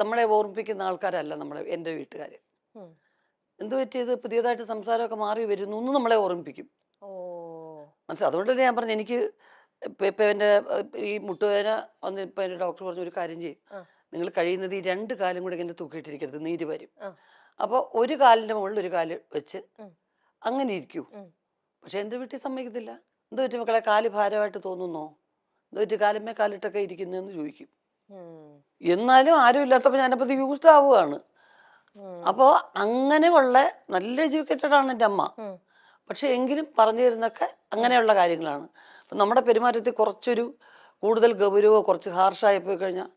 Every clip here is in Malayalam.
നമ്മളെ ഓർമ്മിപ്പിക്കുന്ന ആൾക്കാരല്ല എൻ്റെ വീട്ടുകാർ. ഉം. എന്ത് പറ്റിയത്, പുതിയതായിട്ട് സംസാരമൊക്കെ മാറി വരുന്നു എന്ന് നമ്മളെ ഓർമ്മിപ്പിക്കും. ഓ. മനസ്സിലായി. അതുകൊണ്ട് തന്നെ ഞാൻ പറഞ്ഞു, എനിക്ക് ഇപ്പം എൻ്റെ ഈ മുട്ടുവേദന വന്ന് ഇപ്പം എൻ്റെ ഡോക്ടർ പറഞ്ഞു, ഒരു കാര്യം ചെയ്യും, ആ. നിങ്ങൾ കഴിയുന്നത് ഈ രണ്ട് കാലും കൂടെ ഇങ്ങനെ തൂക്കിയിട്ടിരിക്കരുത്, നീര് വരും. ആ. അപ്പോൾ ഒരു കാലിൻ്റെ മുകളിൽ ഒരു കാല് വെച്ച് ഉം. അങ്ങനെ ഇരിക്കൂ. ഉം. പക്ഷെ എൻ്റെ വീട്ടിൽ സമ്മതിക്കത്തില്ല. എന്ത് പറ്റി മക്കളെ, കാല് ഭാരമായിട്ട് തോന്നുന്നോ, എന്ത് പറ്റി കാലുമേ കാലിട്ടൊക്കെ ഇരിക്കുന്നതെന്ന് ചോദിക്കും. ഉം. എന്നാലും ആരും ഇല്ലാത്തപ്പോൾ ഞാനപ്പോൾ യൂസ്ഡ് ആവുകയാണ്. ഉം. അപ്പോൾ അങ്ങനെയുള്ള നല്ല എഡ്യൂക്കേറ്റഡ് ആണ് എൻ്റെ അമ്മ. ഉം. പക്ഷെ എങ്കിലും പറഞ്ഞു തരുന്നൊക്കെ അങ്ങനെയുള്ള കാര്യങ്ങളാണ്. അപ്പം നമ്മുടെ പെരുമാറ്റത്തിൽ കുറച്ചൊരു കൂടുതൽ ഗൗരവമോ കുറച്ച് ഹാർഷായി പോയി കഴിഞ്ഞാൽ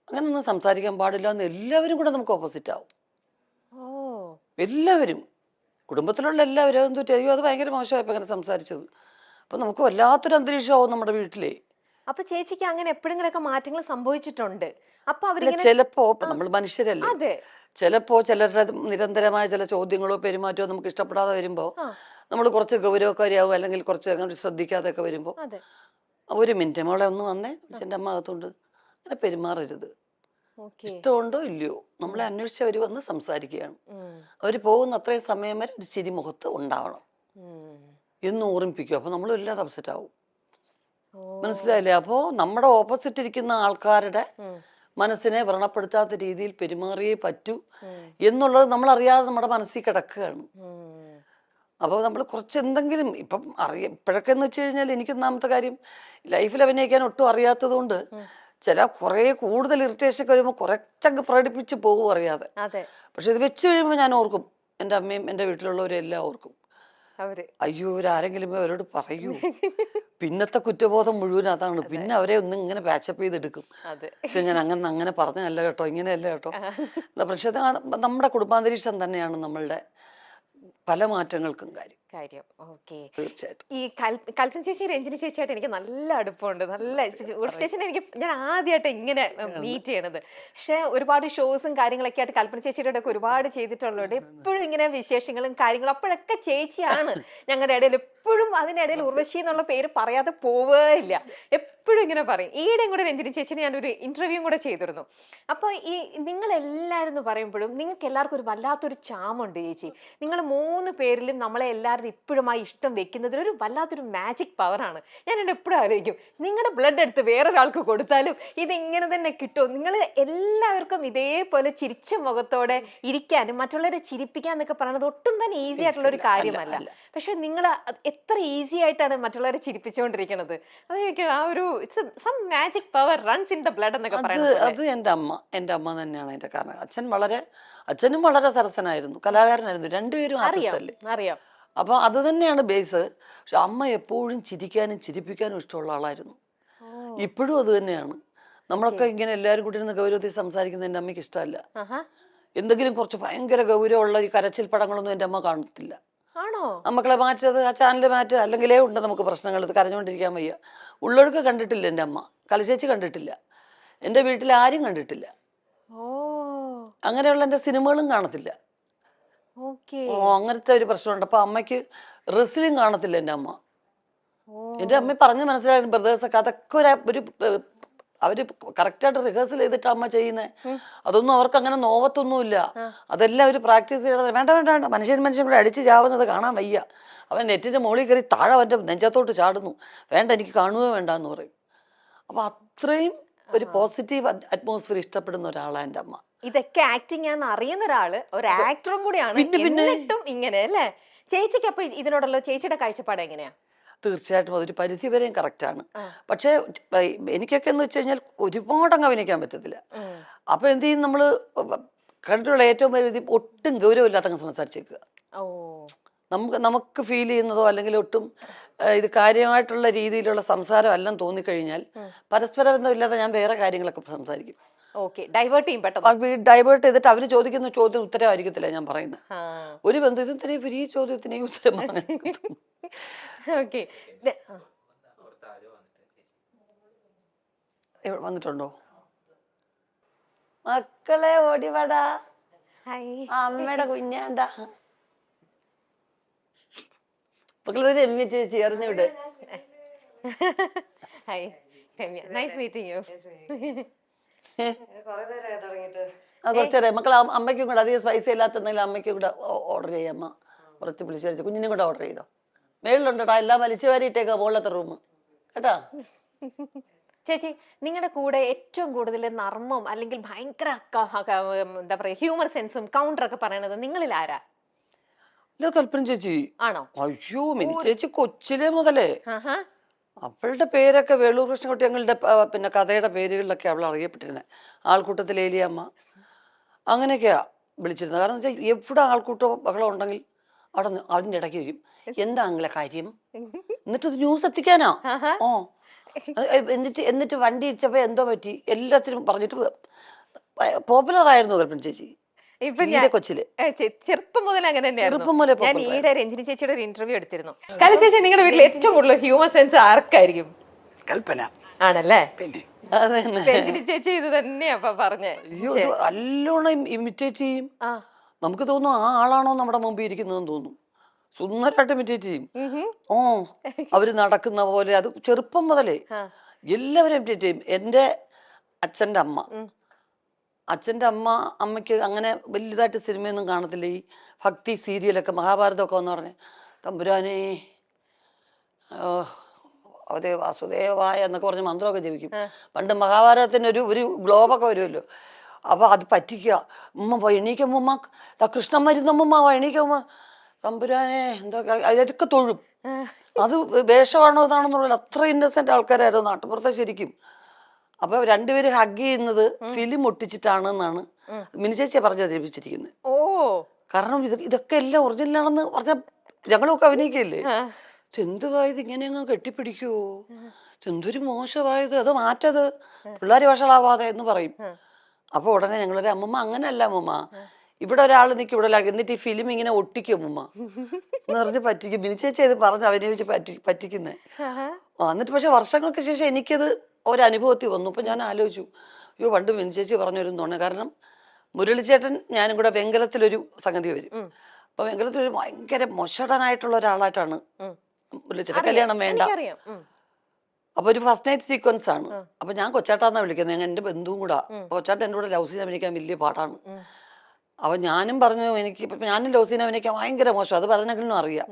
അങ്ങനെയൊന്നും സംസാരിക്കാൻ പാടില്ല എന്ന് എല്ലാവരും കൂടെ നമുക്ക് ഓപ്പോസിറ്റ് ആവും. ഓ. എല്ലാവരും, കുടുംബത്തിലുള്ള എല്ലാവരും എന്തു ചെയ്യും, അത് ഭയങ്കര മോശമായപ്പോൾ അങ്ങനെ സംസാരിച്ചത്. അപ്പം നമുക്ക് വല്ലാത്തൊരു അന്തരീക്ഷമാവും നമ്മുടെ വീട്ടിലെ. അപ്പൊ ചേച്ചിക്ക് അങ്ങനെ എപ്പോഴെങ്കിലൊക്കെ മാറ്റങ്ങൾ സംഭവിച്ചിട്ടുണ്ട്? അപ്പൊ അല്ല, അവരിങ്ങനെ ചിലപ്പോ നമ്മൾ മനുഷ്യരല്ലേ, അതെ. ചിലപ്പോ ചിലരുടെ നിരന്തരമായ ചില ചോദ്യങ്ങളോ പെരുമാറ്റമോ നമുക്ക് ഇഷ്ടപ്പെടാതെ വരുമ്പോൾ ആ. നമ്മൾ കുറച്ച് ഗൗരവക്കാരിയാവും, അല്ലെങ്കിൽ കുറച്ച് അങ്ങനെ ശ്രദ്ധിക്കാതെയൊക്കെ വരുമ്പോൾ അതെ. ഒരു മിനിറ്റ് മോളെ ഒന്ന് വന്നേ, എൻ്റെ അമ്മ അകത്തോണ്ട് അങ്ങനെ പെരുമാറരുത്. ഓക്കെ. ഇഷ്ടമുണ്ടോ ഇല്ലയോ, നമ്മളെ അന്വേഷിച്ച് അവർ വന്ന് സംസാരിക്കുകയാണ്. ഉം. അവർ പോകുന്ന അത്രയും സമയം വരെ ഒരു ചിരി മുഖത്ത് ഉണ്ടാവണം ഉം. എന്ന് ഓർമ്മിപ്പിക്കും. അപ്പോൾ നമ്മൾ വല്ലാതെ അപ്സെറ്റ് ആവും. ഓ. മനസ്സിലായില്ലേ? അപ്പോൾ നമ്മുടെ ഓപ്പോസിറ്റ് ഇരിക്കുന്ന ആൾക്കാരുടെ ഉം. മനസ്സിനെ വ്രണപ്പെടുത്താത്ത രീതിയിൽ പെരുമാറിയേ പറ്റൂ ഉം. എന്നുള്ളത് നമ്മളറിയാതെ നമ്മുടെ മനസ്സിൽ കിടക്കുകയാണ്. ഉം. അപ്പോൾ നമ്മൾ കുറച്ച് എന്തെങ്കിലും ഇപ്പം ഇപ്പോഴൊക്കെ എന്ന് വെച്ച് കഴിഞ്ഞാൽ, എനിക്ക് ഒന്നാമത്തെ കാര്യം ലൈഫിൽ അഭിനയിക്കാൻ ഒട്ടും അറിയാത്തത് കൊണ്ട് ഉം. ചില കുറേ കൂടുതൽ ഇറിറ്റേഷൻ ഒക്കെ വരുമ്പോൾ കുറച്ചങ്ങ് പ്രകടിപ്പിച്ച് പോകും അറിയാതെ. അതെ. പക്ഷെ ഇത് വെച്ച് കഴിയുമ്പോൾ ഞാൻ ഓർക്കും, എൻ്റെ അമ്മയും എൻ്റെ വീട്ടിലുള്ളവരും എല്ലാം ഓർക്കും, അവര് അയ്യോ ഇവരാരെങ്കിലും അവരോട് പറയൂ. പിന്നത്തെ കുറ്റബോധം മുഴുവൻ അതാണ്. പിന്നെ അവരെ ഒന്നും ഇങ്ങനെ പാച്ചപ്പ് ചെയ്തെടുക്കും. അതെ. പക്ഷെ ഞാൻ അങ്ങനെ പറഞ്ഞല്ല കേട്ടോ, ഇങ്ങനെയല്ല കേട്ടോ. പക്ഷെ നമ്മുടെ കുടുംബാന്തരീക്ഷം തന്നെയാണ് നമ്മളുടെ പല മാറ്റങ്ങൾക്കും കാര്യം. ഓക്കെ. തീർച്ചയായിട്ടും. ഈ കൽപ്പന ചേച്ചി രഞ്ജിനി ചേച്ചിയായിട്ട് എനിക്ക് നല്ല അടുപ്പമുണ്ട്. നല്ല ഉർവശി ചേച്ചിനെ ഞാൻ ആദ്യമായിട്ട് ഇങ്ങനെ മീറ്റ് ചെയ്യണത്. പക്ഷെ ഒരുപാട് ഷോസും കാര്യങ്ങളൊക്കെ ആയിട്ട് കൽപ്പന ചേച്ചിയുടെ ഒക്കെ ഒരുപാട് ചെയ്തിട്ടുള്ളത് എപ്പോഴും ഇങ്ങനെ വിശേഷങ്ങളും കാര്യങ്ങളും അപ്പോഴൊക്കെ ചേച്ചിയാണ് ഞങ്ങളുടെ ഇടയിൽ. എപ്പോഴും അതിനിടയിൽ ഉർവശി എന്നുള്ള പേര് പറയാതെ പോവേയില്ല, എപ്പോഴും ഇങ്ങനെ പറയും. ഈയിടെയും കൂടെ രഞ്ജിനി ചേച്ചിനെ ഞാനൊരു ഇന്റർവ്യൂ കൂടെ ചെയ്തിരുന്നു. അപ്പോൾ ഈ നിങ്ങൾ എല്ലാവരും എന്ന് പറയുമ്പോഴും നിങ്ങൾക്ക് എല്ലാവർക്കും ഒരു വല്ലാത്തൊരു ചാമുണ്ട് ചേച്ചി. നിങ്ങൾ 3 പേരിലും നമ്മളെ എല്ലാവരും ഇപ്പോഴുമായി ഇഷ്ടം വെക്കുന്നതിൽ ഒരു വല്ലാത്തൊരു മാജിക് പവറാണ്. ഞാൻ എന്നെ എപ്പോഴും ആലോചിക്കും, നിങ്ങളുടെ ബ്ലഡ് എടുത്ത് വേറൊരാൾക്ക് കൊടുത്താലും ഇതിങ്ങനെ തന്നെ കിട്ടും. നിങ്ങൾ എല്ലാവർക്കും ഇതേപോലെ ചിരിച്ച മുഖത്തോടെ ഇരിക്കാനും മറ്റുള്ളവരെ ചിരിപ്പിക്കാൻ എന്നൊക്കെ പറയുന്നത് ഒട്ടും തന്നെ ഈസി ആയിട്ടുള്ള ഒരു കാര്യമല്ല. പക്ഷെ നിങ്ങൾ എത്ര ഈസി ആയിട്ടാണ് മറ്റുള്ളവരെ ചിരിപ്പിച്ചുകൊണ്ടിരിക്കുന്നത്. അതൊക്കെ ആ ഒരു some magic power runs in the blood എന്നൊക്കെ പറയുന്നത്. അത് എൻ്റെ അമ്മ തന്നെയാണ് അതിന്റെ കാരണം. അച്ഛനും വളരെ സരസനായിരുന്നു, കലാകാരനായിരുന്നു. രണ്ടുപേരും ആർട്ടിസ്റ്റ് അല്ലേ. അറിയാം. അപ്പൊ അത് തന്നെയാണ് ബേസ്. പക്ഷെ അമ്മ എപ്പോഴും ചിരിക്കാനും ചിരിപ്പിക്കാനും ഇഷ്ടമുള്ള ആളായിരുന്നു. ഇപ്പോഴും അത് തന്നെയാണ്. നമ്മളൊക്കെ ഇങ്ങനെ എല്ലാവരും കൂടി ഇരുന്ന് ഗൗരവത്തിൽ സംസാരിക്കുന്നത് എൻ്റെ അമ്മയ്ക്ക് ഇഷ്ടമല്ല. എന്തെങ്കിലും കുറച്ച് ഭയങ്കര ഗൗരവമുള്ള ഈ കരച്ചിൽ പടങ്ങളൊന്നും എൻ്റെ അമ്മ കാണത്തില്ല. ആണോ? മക്കളെ മാറ്റത്, ആ ചാനൽ മാറ്റുക, അല്ലെങ്കിലേ ഉണ്ട് നമുക്ക് പ്രശ്നങ്ങൾ, ഇത് കരഞ്ഞുകൊണ്ടിരിക്കാൻ വയ്യ. ഉള്ളൊഴുക്ക് കണ്ടിട്ടില്ല എൻ്റെ അമ്മ, കലശേച്ചി കണ്ടിട്ടില്ല, എൻ്റെ വീട്ടിൽ ആരും കണ്ടിട്ടില്ല. അങ്ങനെയുള്ള എൻ്റെ സിനിമകളും കാണത്തില്ല. അങ്ങനത്തെ ഒരു പ്രശ്നമുണ്ട്. അപ്പൊ അമ്മയ്ക്ക് റെസ്ലിംഗ് കാണത്തില്ല എൻ്റെ അമ്മ. എൻ്റെ അമ്മ പറഞ്ഞ് മനസ്സിലായിരുന്നു, ബ്രദേഴ്സൊക്കെ അതൊക്കെ ഒരു അവര് കറക്റ്റായിട്ട് റിഹേഴ്സൽ ചെയ്തിട്ട് അമ്മ ചെയ്യുന്നത്. അതൊന്നും അവർക്ക് അങ്ങനെ നോവത്തൊന്നുമില്ല. അതെല്ലാം അവർ പ്രാക്ടീസ് ചെയ്യണത്. വേണ്ട വേണ്ട വേണ്ട, മനുഷ്യൻ കൂടെ അടിച്ച് ചാവുന്നത് കാണാൻ വയ്യ. അവൻ നെറ്റിന്റെ മുകളിൽ കയറി താഴെ അവൻ്റെ നെഞ്ചത്തോട്ട് ചാടുന്നു, വേണ്ട എനിക്ക് കാണുകയോ വേണ്ട എന്ന് പറയും. അപ്പൊ അത്രയും ഒരു പോസിറ്റീവ് അറ്റ്മോസ്ഫിയർ ഇഷ്ടപ്പെടുന്ന ഒരാളാണ് എൻ്റെ അമ്മ. ഇതൊക്കെ ആക്ടിങ് ആണെന്ന് അറിയുന്ന ഒരാള്, ഒരു ആക്ടറും കൂടിയാണ്, എന്നിട്ടും ഇങ്ങനെ അല്ലേ? ചേച്ചിക്ക് അപ്പൊ ഇതിനോടുള്ള ചേച്ചിയുടെ കാഴ്ചപ്പാട് എങ്ങനെയാ? തീർച്ചയായിട്ടും അതൊരു പരിധി വരെയും കറക്റ്റാണ്. പക്ഷെ എനിക്കൊക്കെ എന്ന് വെച്ച് കഴിഞ്ഞാൽ ഒരുപാട് അങ്ങ് അഭിനയിക്കാൻ പറ്റത്തില്ല. അപ്പൊ എന്ത് ചെയ്യും, നമ്മള് കണ്ടിട്ടുള്ള ഏറ്റവും പരിധി ഒട്ടും ഗൗരവമില്ലാത്ത അങ്ങ് സംസാരിച്ചേക്കുക. നമുക്ക് ഫീൽ ചെയ്യുന്നതോ അല്ലെങ്കിൽ ഒട്ടും ഇത് കാര്യമായിട്ടുള്ള രീതിയിലുള്ള സംസാരം എല്ലാം തോന്നിക്കഴിഞ്ഞാൽ പരസ്പര ബന്ധമില്ലാതെ ഞാൻ വേറെ കാര്യങ്ങളൊക്കെ സംസാരിക്കും. ഡൈവേർട്ട് ചെയ്തിട്ട് അവര് ചോദിക്കുന്ന ചോദ്യം ഉത്തരവായിരിക്കത്തില്ല ഞാൻ പറയുന്നത്. ഒരു ബന്ധത്തിനെയും ഈ ചോദ്യത്തിനെയും ഉത്തരം വന്നിട്ടുണ്ടോ? മക്കളെ ഓടിവാടാ, അമ്മയുടെ കുഞ്ഞാണ്ട. മക്കളെ രമ്യ ചേച്ചി അറിഞ്ഞുവിട്. Nice meeting you. കുറെ നേരമായി തുടങ്ങിയിട്ട്. കുറച്ചേരെ മക്കൾ അമ്മയ്ക്കും കൂടെ അധികം സ്പൈസി ഇല്ലാത്തെന്തെങ്കിലും അമ്മയ്ക്കും കൂടെ ഓർഡർ ചെയ്യാം. അമ്മ കുറച്ച് പുളിശ്ശേരി കുഞ്ഞിനും കൂടെ ഓർഡർ ചെയ്തോ. മേളിലുണ്ടോടാ എല്ലാം വലിച്ചു വാരിയിട്ടേക്കാ മുകളിലത്തെ റൂം കേട്ടാ. ചേച്ചി നിങ്ങളുടെ കൂടെ ഏറ്റവും കൂടുതൽ നർമ്മം അല്ലെങ്കിൽ ഭയങ്കര എന്താ പറയാ ഹ്യൂമർ സെൻസും കൗണ്ടറൊക്കെ പറയണത് നിങ്ങളിൽ ആരാ? കൽപ്പന ചേച്ചി. ആണോ? അയ്യോ മിനി ചേച്ചി കൊച്ചിലെ മുതലേ ആഹാ. അവളുടെ പേരൊക്കെ വേളൂർ കൃഷ്ണൻകുട്ടി ഞങ്ങളുടെ പിന്നെ കഥയുടെ പേരുകളിലൊക്കെ അവൾ അറിയപ്പെട്ടിരുന്നത്. ആൾക്കൂട്ടത്തിൽ ഏലിയമ്മ അങ്ങനെയൊക്കെയാ വിളിച്ചിരുന്നത്. കാരണം വെച്ചാൽ എവിടെ ആൾക്കൂട്ടോ ബഹളം ഉണ്ടെങ്കിൽ അവിടെ അതിൻ്റെ ഇടയ്ക്ക് വരും. എന്താ നിങ്ങളെ കാര്യം, എന്നിട്ട് ന്യൂസ് എത്തിക്കാനാ. ഓ എന്നിട്ട് വണ്ടി ഇടിച്ചപ്പോ എന്തോ പറ്റി എല്ലാത്തിനും പറഞ്ഞിട്ട് പോപ്പുലർ ആയിരുന്നു കൽപ്പന ചേച്ചി. ഇപ്പൊ ഞാൻ കൊച്ചില് ചെറുപ്പം മുതൽ അങ്ങനെ ചെറുപ്പം മുതലേ ഞാൻ ഈയിടെ രഞ്ജിനി ചേച്ചിയുടെ ഒരു ഇന്റർവ്യൂ എടുത്തിരുന്നു. കല ചേച്ചി നിങ്ങളുടെ വീട്ടിൽ ഏറ്റവും കൂടുതൽ ഹ്യൂമർ സെൻസ് ആർക്കായിരിക്കും? കൽപ്പന ആണല്ലേ? പിന്നെ രഞ്ജിനി ചേച്ചി ഇത് തന്നെയാ പറഞ്ഞേ. നല്ലോണം ഇമിറ്റേറ്റ് ചെയ്യും. നമുക്ക് തോന്നും ആ ആളാണോ നമ്മുടെ മുമ്പിൽ ഇരിക്കുന്നതെന്ന് തോന്നും. സുന്ദരമായിട്ട് ഇമിറ്റേറ്റ് ചെയ്യും. ഓ അവര് നടക്കുന്ന പോലെ അത് ചെറുപ്പം മുതലേ എല്ലാവരും ഇമിറ്റേറ്റ് ചെയ്യും. എൻ്റെ അച്ഛൻ്റെ അമ്മ അമ്മയ്ക്ക് അങ്ങനെ വലുതായിട്ട് സിനിമയൊന്നും കാണത്തില്ല. ഈ ഭക്തി സീരിയലൊക്കെ മഹാഭാരതമൊക്കെ എന്ന് പറഞ്ഞ് തമ്പുരാനേ അതേ വാസുദേവായ എന്നൊക്കെ പറഞ്ഞ് മന്ത്രമൊക്കെ ജപിക്കും. പണ്ട് മഹാഭാരതത്തിന് ഒരു ഗ്ലോബൊക്കെ വരുമല്ലോ. അപ്പൊ അത് പറ്റിക്കുക. ഉമ്മ എണീക്കുമ്മ കൃഷ്ണൻ മരുന്നമ്മ എണീക്കുമ്മ തമ്പുരാനെ എന്തൊക്കെ അതൊക്കെ തൊഴും. അത് വേഷമാണോ ഇതാണെന്നുള്ള അത്ര ഇന്നസെന്റ് ആൾക്കാരായിരുന്നു നാട്ടുപുറത്തെ ശരിക്കും. അപ്പൊ രണ്ടുപേര് ഹഗ് ചെയ്യുന്നത് ഫിലിം ഒട്ടിച്ചിട്ടാണ് എന്നാണ് മിനിച്ചേച്ചിയെ പറഞ്ഞു അവതരിപ്പിച്ചിരിക്കുന്നത്. കാരണം ഇതൊക്കെ എല്ലാം ഒറിജിനലാണെന്ന് പറഞ്ഞ ഞങ്ങളൊക്കെ അഭിനയിക്കല്ലേ. എന്തുവായത് ഇങ്ങനെ അങ്ങ് കെട്ടിപ്പിടിക്കുവോ, എന്തൊരു മോശമായത്, അത് മാറ്റത് പിള്ളേര് വഷളാവാതെ എന്ന് പറയും. അപ്പൊ ഉടനെ ഞങ്ങളൊരു അമ്മമ്മ അങ്ങനെയല്ല അമ്മമ്മ, ഇവിടെ ഒരാൾ നിൽക്കും ഇവിടെ എന്നിട്ട് ഈ ഫിലിം ഇങ്ങനെ ഒട്ടിക്കും അമ്മമ്മ എന്ന് പറഞ്ഞ് പറ്റിക്കും. മിനിച്ചേച്ചി ഇത് പറഞ്ഞ് അഭിനയിച്ച് പറ്റിക്കുന്നേ. എന്നിട്ട് പക്ഷെ വർഷങ്ങൾക്ക് ശേഷം എനിക്കത് ഒരനുഭവത്തിൽ വന്നു. അപ്പൊ ഞാൻ ആലോചിച്ചു, അയ്യോ പണ്ട് മിനിച്ചേച്ചി പറഞ്ഞൊരു തോന്നുന്നു. കാരണം മുരളിച്ചേട്ടൻ ഞാനും കൂടെ വെങ്കലത്തിലൊരു സംഗതി വരും. അപ്പൊ വെങ്കലത്തിലൊരു ഭയങ്കര മൊശടനായിട്ടുള്ള ഒരാളായിട്ടാണ് മുരളിച്ചേട്ടൻ. കല്യാണം വേണ്ട. അപ്പൊ ഒരു ഫസ്റ്റ് നൈറ്റ് സീക്വൻസ് ആണ്. അപ്പൊ ഞാൻ കൊച്ചാട്ടാന്നാ വിളിക്കുന്നത്. ഞാൻ എന്റെ ബന്ധുവും കൂടാ. കൊച്ചാട്ടൻ എൻ്റെ കൂടെ ലവ് സീൻ അഭിനയിക്കാൻ വലിയ പാടാണ്. അപ്പൊ ഞാനും പറഞ്ഞു ഞാനും ലവ് സീൻ അഭിനയിക്കാൻ ഭയങ്കര മോശം, അത് പറഞ്ഞെങ്കിലും അറിയാം.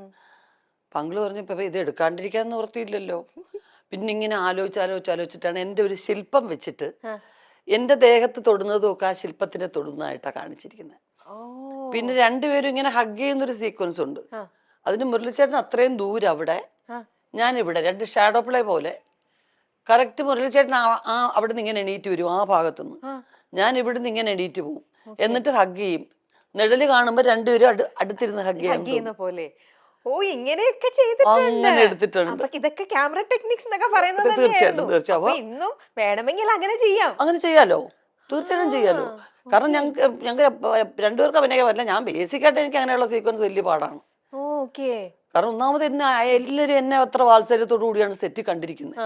പങ്കിള് പറഞ്ഞു ഇപ്പൊ ഇത് എടുക്കാണ്ടിരിക്കാൻ നിവൃത്തിയില്ലല്ലോ. പിന്നെ ഇങ്ങനെ ആലോചിച്ചിട്ടാണ് എൻ്റെ ഒരു ശില്പം വെച്ചിട്ട് എൻ്റെ ദേഹത്ത് തൊടുന്നതും ഒക്കെ ആ ശില്പത്തിനെ തൊടുന്നതായിട്ടാണ് കാണിച്ചിരിക്കുന്നത്. പിന്നെ രണ്ടുപേരും ഇങ്ങനെ ഹഗ് ചെയ്യുന്നൊരു സീക്വൻസ് ഉണ്ട്. അതിന് മുരളിച്ചേട്ടൻ അത്രയും ദൂരം അവിടെ, ഞാനിവിടെ, രണ്ട് ഷാഡോ പ്ലേ പോലെ. കറക്റ്റ് മുരളിച്ചേട്ടൻ അവിടെ നിന്ന് ഇങ്ങനെ എണീറ്റ് വരും ആ ഭാഗത്തുനിന്ന്, ഞാൻ ഇവിടുന്ന് ഇങ്ങനെ എണീറ്റ് പോവും. എന്നിട്ട് ഹഗ് ചെയ്യും. നിഴല് കാണുമ്പോ രണ്ടുപേരും അടുത്തിരുന്ന് ഹഗ് ചെയ്യുന്ന പോലെ. ഇങ്ങനെയൊക്കെ അങ്ങനെ എടുത്തിട്ടുണ്ട്. ഇതൊക്കെ ക്യാമറ ടെക്നിക്സ് എന്നൊക്കെ പറയുന്നത്. തീർച്ചയായിട്ടും ഇന്നും വേണമെങ്കിൽ അങ്ങനെ ചെയ്യാം. അങ്ങനെ ചെയ്യാലോ, തീർച്ചയായിട്ടും ചെയ്യാലോ. കാരണം ഞങ്ങൾക്ക് രണ്ടുപേർക്ക് അഭിനയിക്കാൻ പറ്റില്ല. ഞാൻ ബേസിക്കായിട്ട് എനിക്ക് അങ്ങനെയുള്ള സീക്വൻസ് വലിയ പാടാണ്. കാരണം ഒന്നാമത് എല്ലാവരും എന്നെ അത്ര വാത്സല്യത്തോടു കൂടിയാണ് സെറ്റ് കണ്ടിരിക്കുന്നത്.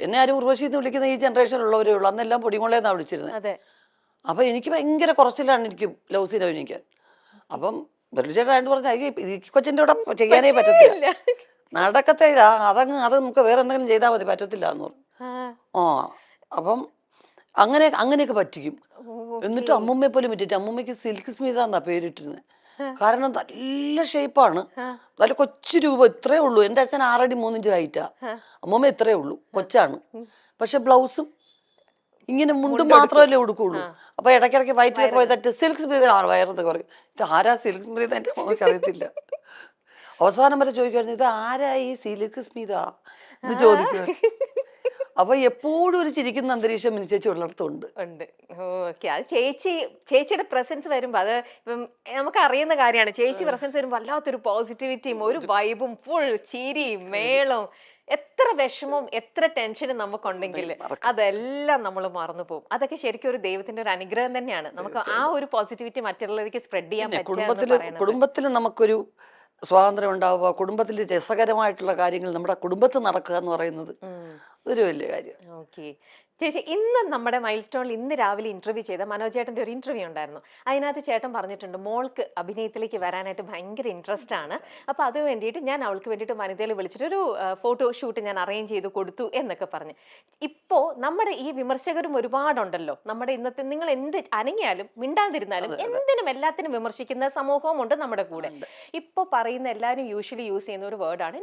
എന്നെ ആരും ഉർവശി എന്ന് വിളിക്കുന്ന ഈ ജനറേഷനിലുള്ളവരേ ഉള്ളൂ. അന്നെല്ലാം പൊടിമുളയെന്നാണ് വിളിച്ചിരുന്നത്. അപ്പൊ എനിക്ക് ഭയങ്കര കുറച്ചിലാണ് എനിക്ക് ലവ് സീൻ അഭിനയിക്കാൻ. അപ്പം ബെർലിച്ചേട്ടായിട്ട് പറഞ്ഞ ഈ കൊച്ചിന്റെ കൂടെ ചെയ്യാനേ പറ്റത്തില്ല, നടക്കത്തില്ല, അത് നമുക്ക് വേറെ എന്തെങ്കിലും ചെയ്താൽ മതി, പറ്റത്തില്ല എന്ന് പറഞ്ഞു. അപ്പം അങ്ങനെയൊക്കെ പറ്റിക്കും. എന്നിട്ട് അമ്മൂമ്മയെ പോലും പറ്റിയിട്ട് അമ്മൂമ്മയ്ക്ക് സിൽക്ക് സ്മിത എന്നാ പേരിട്ടിരുന്നത്. കാരണം നല്ല ഷേപ്പാണ്, നല്ല കൊച്ചു രൂപം, ഇത്രേ ഉള്ളൂ. എൻ്റെ അച്ഛൻ 6 അടി 3 ഇഞ്ച് ഹൈറ്റാ, അമ്മൂമ്മ ഇത്രേ ഉള്ളൂ, കൊച്ചാണ്. പക്ഷെ ബ്ലൗസും ഇങ്ങനെ മുണ്ടും മാത്രമല്ലേ ഉടുക്കുള്ളൂ. അപ്പൊ ഇടയ്ക്കിടയ്ക്ക് വയറ്റിലൊക്കെ പോയി തട്ട് സിൽക്ക് സ്മിത വയറെന്ന് പറയും. ഇത് ആരാ സിൽക്ക് സ്മിത, എൻ്റെ അമ്മയ്ക്ക് അറിയത്തില്ല. അവസാനം വരെ ചോദിക്കുമായിരുന്നു, ഇത് ആരാ ഈ സിൽക്ക് സ്മിത എന്ന് ചോദിക്കുമായിരുന്നു. അപ്പൊ എപ്പോഴും ഒരു ചിരിക്കുന്ന അന്തരീക്ഷം മിനിച്ചേച്ചി ഉള്ളിടത്തുണ്ട്. അത് ചേച്ചിയുടെ പ്രസൻസ് വരുമ്പോ, അത് ഇപ്പം നമുക്ക് അറിയുന്ന കാര്യമാണ്, ചേച്ചി പ്രസൻസ് വരുമ്പോ വല്ലാത്തൊരു പോസിറ്റിവിറ്റിയും ഒരു വൈബും ഫുൾ ചിരിയും മേളവും. എത്ര വിഷമവും എത്ര ടെൻഷനും നമുക്കുണ്ടെങ്കിൽ അതെല്ലാം നമ്മൾ മറന്നു പോകും. അതൊക്കെ ശരിക്കും ഒരു ദൈവത്തിന്റെ ഒരു അനുഗ്രഹം തന്നെയാണ്. നമുക്ക് ആ ഒരു പോസിറ്റിവിറ്റി മറ്റുള്ളവർക്ക് സ്പ്രെഡ് ചെയ്യാൻ പറ്റും. കുടുംബത്തിൽ നമുക്കൊരു സ്വാതന്ത്ര്യം ഉണ്ടാവുക, കുടുംബത്തിൽ രസകരമായിട്ടുള്ള കാര്യങ്ങൾ നമ്മുടെ കുടുംബത്തിൽ നടക്കുക എന്ന് പറയുന്നത് ഒരു വലിയ കാര്യം. ചേച്ചി ഇന്ന് നമ്മുടെ മൈൽ സ്റ്റോണിൽ ഇന്ന് രാവിലെ ഇന്റർവ്യൂ ചെയ്ത മനോജ് ചേട്ടന്റെ ഒരു ഇന്റർവ്യൂ ഉണ്ടായിരുന്നു. അതിനകത്ത് ചേട്ടൻ പറഞ്ഞിട്ടുണ്ട് മോൾക്ക് അഭിനയത്തിലേക്ക് വരാനായിട്ട് ഭയങ്കര ഇൻട്രസ്റ്റ് ആണ്. അപ്പൊ അത് വേണ്ടിയിട്ട് ഞാൻ അവൾക്ക് വേണ്ടിയിട്ട് വനിതയിൽ വിളിച്ചിട്ട് ഒരു ഫോട്ടോ ഷൂട്ട് ഞാൻ അറേഞ്ച് ചെയ്ത് കൊടുത്തു എന്നൊക്കെ പറഞ്ഞു. ഇപ്പോ നമ്മുടെ ഈ വിമർശകരും ഒരുപാടുണ്ടല്ലോ. നമ്മുടെ ഇന്നത്തെ നിങ്ങൾ എന്ത് അനങ്ങിയാലും മിണ്ടാതിരുന്നാലും എന്തിനും എല്ലാത്തിനും വിമർശിക്കുന്ന സമൂഹവും ഉണ്ട് നമ്മുടെ കൂടെ. ഇപ്പൊ പറയുന്ന എല്ലാവരും യൂഷ്വലി യൂസ് ചെയ്യുന്ന ഒരു വേർഡാണ്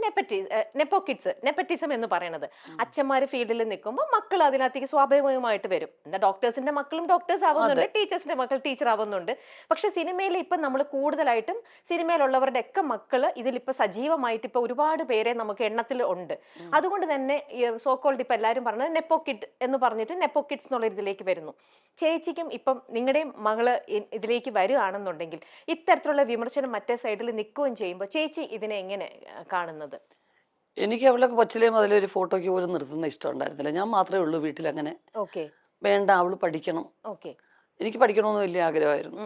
നെപ്പോറ്റിസം എന്ന് പറയുന്നത്. അച്ഛന്മാര് ഫീൽഡിൽ നിൽക്കുമ്പോൾ മക്കൾ അതിനകത്തേക്ക് സ്വാഭാവികമായിട്ട് വരും. എന്താ ഡോക്ടേഴ്സിന്റെ മക്കളും ഡോക്ടേഴ്സ് ആവുന്നുണ്ട്, ടീച്ചേഴ്സിന്റെ മക്കൾ ടീച്ചർ ആവുന്നുണ്ട്. പക്ഷെ സിനിമയിൽ ഇപ്പൊ നമ്മൾ കൂടുതലായിട്ടും സിനിമയിലുള്ളവരുടെ ഒക്കെ മക്കള് ഇതിലിപ്പോ സജീവമായിട്ട് ഇപ്പൊ ഒരുപാട് പേരെ നമുക്ക് എണ്ണത്തിൽ ഉണ്ട്. അതുകൊണ്ട് തന്നെ സോക്കോൾഡ് ഇപ്പൊ എല്ലാവരും പറഞ്ഞത് നെപ്പോ കിഡ് എന്ന് പറഞ്ഞിട്ട് നെപ്പോ കിഡ്സ് എന്നുള്ള ഇതിലേക്ക് വരുന്നു. ചേച്ചിക്കും ഇപ്പം നിങ്ങളുടെ മകള് ഇതിലേക്ക് വരികയാണെന്നുണ്ടെങ്കിൽ ഇത്തരത്തിലുള്ള വിമർശനം മറ്റേ സൈഡിൽ നിൽക്കുകയും ചെയ്യുമ്പോൾ ചേച്ചി ഇതിനെ എങ്ങനെ കാണുന്നത്? എനിക്ക് അവളെ കൊച്ചിലേ മുതലേ ഒരു ഫോട്ടോയ്ക്ക് പോലും നിർത്തുന്ന ഇഷ്ടം ഉണ്ടായിരുന്നില്ല. ഞാൻ മാത്രമേ ഉള്ളൂ വീട്ടിൽ അങ്ങനെ. വേണ്ട, അവള് പഠിക്കണം, എനിക്ക് പഠിക്കണമെന്ന് വലിയ ആഗ്രഹമായിരുന്നു.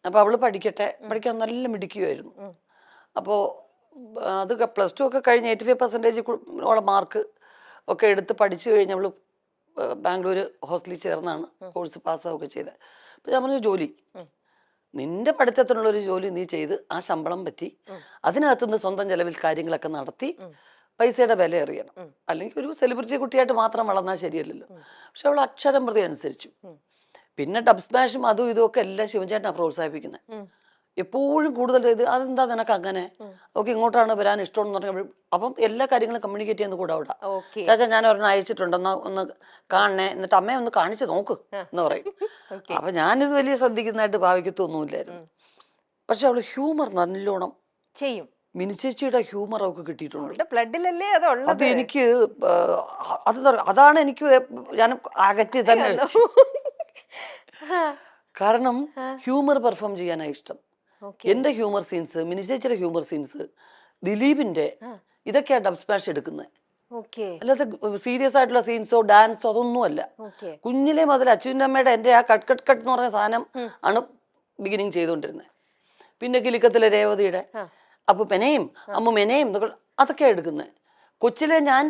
അപ്പൊ അവള് പഠിക്കാൻ നല്ല മിടുക്കിയായിരുന്നു. അപ്പോൾ അത് +2 ഒക്കെ കഴിഞ്ഞ് 85% ഉള്ള മാർക്ക് ഒക്കെ എടുത്ത് പഠിച്ചു കഴിഞ്ഞ് അവള് ബാംഗ്ലൂർ ഹോസ്റ്റലിൽ ചേർന്നാണ് കോഴ്സ് പാസ്സാവുകയൊക്കെ ചെയ്തത്. അപ്പൊ ഞാൻ പറഞ്ഞു, ജോലി നിന്റെ പഠിത്തത്തിനുള്ളൊരു ജോലി നീ ചെയ്ത് ആ ശമ്പളം പറ്റി അതിനകത്തുനിന്ന് സ്വന്തം ചെലവിൽ കാര്യങ്ങളൊക്കെ നടത്തി പൈസയുടെ വില അറിയണം. അല്ലെങ്കിൽ ഒരു സെലിബ്രിറ്റി കുട്ടിയായിട്ട് മാത്രം വളർന്നാൽ ശരിയല്ലല്ലോ. പക്ഷെ അവൾ അക്ഷരം പ്രതി അനുസരിച്ചു. പിന്നെ ഡബ് സ്മാഷും അതും ഇതും ഒക്കെ എല്ലാം ശിവൻചേട്ടനാണ് പ്രോത്സാഹിപ്പിക്കുന്നത്. എപ്പോഴും കൂടുതൽ ഇത് അതെന്താ നിനക്ക് അങ്ങനെ, ഓക്കെ ഇങ്ങോട്ടാണ് വരാൻ ഇഷ്ടം എന്ന് പറഞ്ഞാൽ അപ്പം എല്ലാ കാര്യങ്ങളും കമ്മ്യൂണിക്കേറ്റ് ചെയ്യുന്ന കൂടെ അവിടെ ചാച്ചാ ഞാൻ ഒരെണ്ണം അയച്ചിട്ടുണ്ടെന്ന് ഒന്ന് കാണണേ, എന്നിട്ട് അമ്മയെ ഒന്ന് കാണിച്ചു നോക്ക് എന്ന് പറയും. അപ്പൊ ഞാനിത് വലിയ ശ്രദ്ധിക്കുന്നതായിട്ട് ഭാവിക്കത്തൊന്നുമില്ലായിരുന്നു. പക്ഷെ അവള് ഹ്യൂമർ നല്ലോണം ചെയ്യും. മിനിച്ചേച്ചിയുടെ ഹ്യൂമർ അവൾക്ക് കിട്ടിയിട്ടുണ്ട്. ബ്ലഡിലല്ലേ അത് എനിക്ക് അതാണ് എനിക്ക് ഞാൻ അകറ്റി തന്നെ വെച്ചു. കാരണം ഹ്യൂമർ പെർഫോം ചെയ്യാനാണ് ഇഷ്ടം. എന്റെ ഹ്യൂമർ സീൻസ്, മിനിച്ചേച്ചിയുടെ ഹ്യൂമർ സീൻസ്, ദിലീപിന്റെ ഇതൊക്കെയാ ഡബ് സ്മാഷ് എടുക്കുന്നത്. അല്ലാതെ സീരിയസ് ആയിട്ടുള്ള സീൻസോ ഡാൻസോ അതൊന്നും അല്ല. കുഞ്ഞിലെ മുതൽ അച്ഛൻ്റെ അമ്മയുടെ എന്റെ ആ കട്ട് കട്ട് കട്ട് എന്ന് പറഞ്ഞ സാധനം ആണ് ബിഗിനിങ് ചെയ്തുകൊണ്ടിരുന്നത്. പിന്നെ കിലുക്കത്തിലെ രേവതിയുടെ അപ്പുപ്പനെയും അമ്മുമെനെയും അതൊക്കെയാണ് എടുക്കുന്നത്. കൊച്ചിലെ ഞാൻ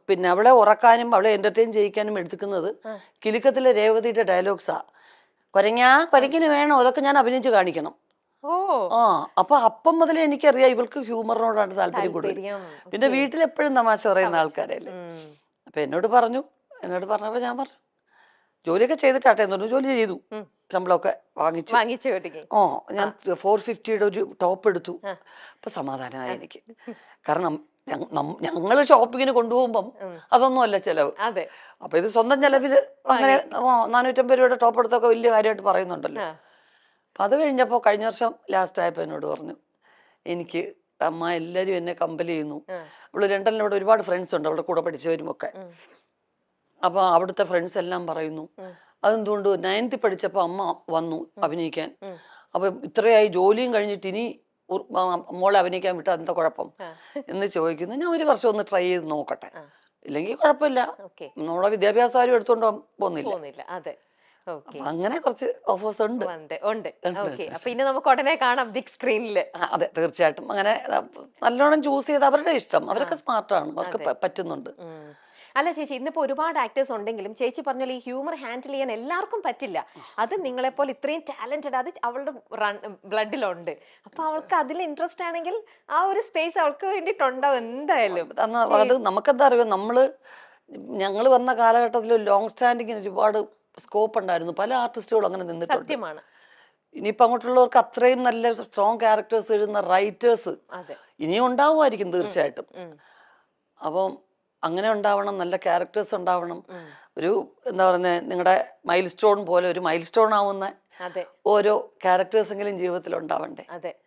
പിന്നെ അവളെ ഉറക്കാനും അവളെ എന്റർടൈൻ ചെയ്യിക്കാനും എടുക്കുന്നത് കിലുക്കത്തിലെ രേവതിയുടെ ഡയലോഗ്സാ. കൊരങ്ങിന് വേണോ അതൊക്കെ ഞാൻ അഭിനയിച്ച് കാണിക്കണം. അപ്പൊ അപ്പം മുതലേ എനിക്കറിയാം ഇവൾക്ക് ഹ്യൂമറിനോടാണ് താല്പര്യം കൂടുതൽ. പിന്നെ വീട്ടിലെപ്പോഴും തമാശ പറയുന്ന ആൾക്കാരല്ലേ. അപ്പൊ എന്നോട് പറഞ്ഞപ്പോ ഞാൻ പറഞ്ഞു ജോലിയൊക്കെ ചെയ്തിട്ടാട്ടെ എന്ന് പറഞ്ഞു. ജോലി ചെയ്തു, ശമ്പളമൊക്കെ വാങ്ങിച്ചു. ഞാൻ 450യുടെ ഒരു ടോപ്പ് എടുത്തു. അപ്പൊ സമാധാനമായി എനിക്ക്. കാരണം ഞങ്ങള് ഷോപ്പിങ്ങിന് കൊണ്ടുപോകുമ്പം അതൊന്നും അല്ല ചെലവ്. അപ്പൊ ഇത് സ്വന്തം ചെലവില് അങ്ങനെ 450 രൂപയുടെ ടോപ്പ് എടുത്തൊക്കെ വലിയ കാര്യമായിട്ട് പറയുന്നുണ്ടല്ലോ. അപ്പൊ അത് കഴിഞ്ഞപ്പോ കഴിഞ്ഞ വർഷം ലാസ്റ്റ് ആയപ്പോ എന്നോട് പറഞ്ഞു, എനിക്ക് അമ്മ എല്ലാരും എന്നെ കമ്പൽ ചെയ്യുന്നു. അവള് ലണ്ടനിൽ അവിടെ ഒരുപാട് ഫ്രണ്ട്സ് ഉണ്ട്, അവളുടെ കൂടെ പഠിച്ചവരും ഒക്കെ. അപ്പൊ അവിടുത്തെ ഫ്രണ്ട്സ് എല്ലാം പറയുന്നു അതെന്തുകൊണ്ട് 9th പഠിച്ചപ്പോ അമ്മ വന്നു അഭിനയിക്കാൻ. അപ്പൊ ഇത്രയായി ജോലിയും കഴിഞ്ഞിട്ട് ഇനി മോളെ അഭിനയിക്കാൻ വിട്ടാൽ എന്താ കുഴപ്പം എന്ന് ചോദിക്കുന്നു. ഞാൻ ഒരു വർഷം ഒന്ന് ട്രൈ ചെയ്ത് നോക്കട്ടെ, ഇല്ലെങ്കിൽ കുഴപ്പമില്ല. നമ്മളെ വിദ്യാഭ്യാസം ആരും എടുത്തോണ്ട് പോകുന്നില്ല. അങ്ങനെ കുറച്ച് ഓഫേഴ്സ് ഉണ്ട്. പിന്നെ നമുക്ക് ഉടനെ കാണാം ബിഗ് സ്ക്രീനില്. അതെ, തീർച്ചയായിട്ടും. അങ്ങനെ നല്ലോണം ചൂസ് ചെയ്ത് അവരുടെ ഇഷ്ടം, അവരൊക്കെ സ്മാർട്ടാണ്, അവർക്ക് പറ്റുന്നുണ്ട്. അല്ല ചേച്ചി, ഇന്നിപ്പോ ഒരുപാട് ആക്ടേഴ്സ് ഉണ്ടെങ്കിലും ചേച്ചി പറഞ്ഞാൽ ഈ ഹ്യൂമർ ഹാൻഡിൽ ചെയ്യാൻ എല്ലാവർക്കും പറ്റില്ല. അത് നിങ്ങളെപ്പോലെ ഇത്രയും ടാലന്റഡ് അത് അവളുടെ ബ്ലഡിലുണ്ട്. അപ്പൊ അവൾക്ക് അതിൽ ഇൻട്രസ്റ്റ് ആണെങ്കിൽ ആ ഒരു സ്പേസ് അവൾക്ക് വേണ്ടിയിട്ടുണ്ടാവും എന്തായാലും. അത് നമുക്കെന്താ അറിയാം, ഞങ്ങൾ വന്ന കാലഘട്ടത്തിൽ ലോങ് സ്റ്റാൻഡിങ്ങിന് ഒരുപാട് സ്കോപ്പ് ഉണ്ടായിരുന്നു. പല ആർട്ടിസ്റ്റുകളും അങ്ങനെ നിന്നിട്ടുണ്ട്. സത്യമാണ്. ഇനിയിപ്പോ അങ്ങോട്ടുള്ളവർക്ക് അത്രയും നല്ല സ്ട്രോങ് ക്യാരക്ടേഴ്സ് എഴുതുന്ന റൈറ്റേഴ്സ് ഇനിയും ഉണ്ടാവുമായിരിക്കും തീർച്ചയായിട്ടും. അപ്പം അങ്ങനെ ഉണ്ടാവണം, നല്ല ക്യാരക്ടേഴ്സ് ഉണ്ടാവണം. ഒരു എന്താ പറയുന്നത്, നിങ്ങളുടെ മൈൽ സ്റ്റോൺ പോലെ ഒരു മൈൽ സ്റ്റോൺ ആവുന്ന ഓരോ ക്യാരക്ടേഴ്സ് എങ്കിലും ജീവിതത്തിൽ ഉണ്ടാവണ്ടേ.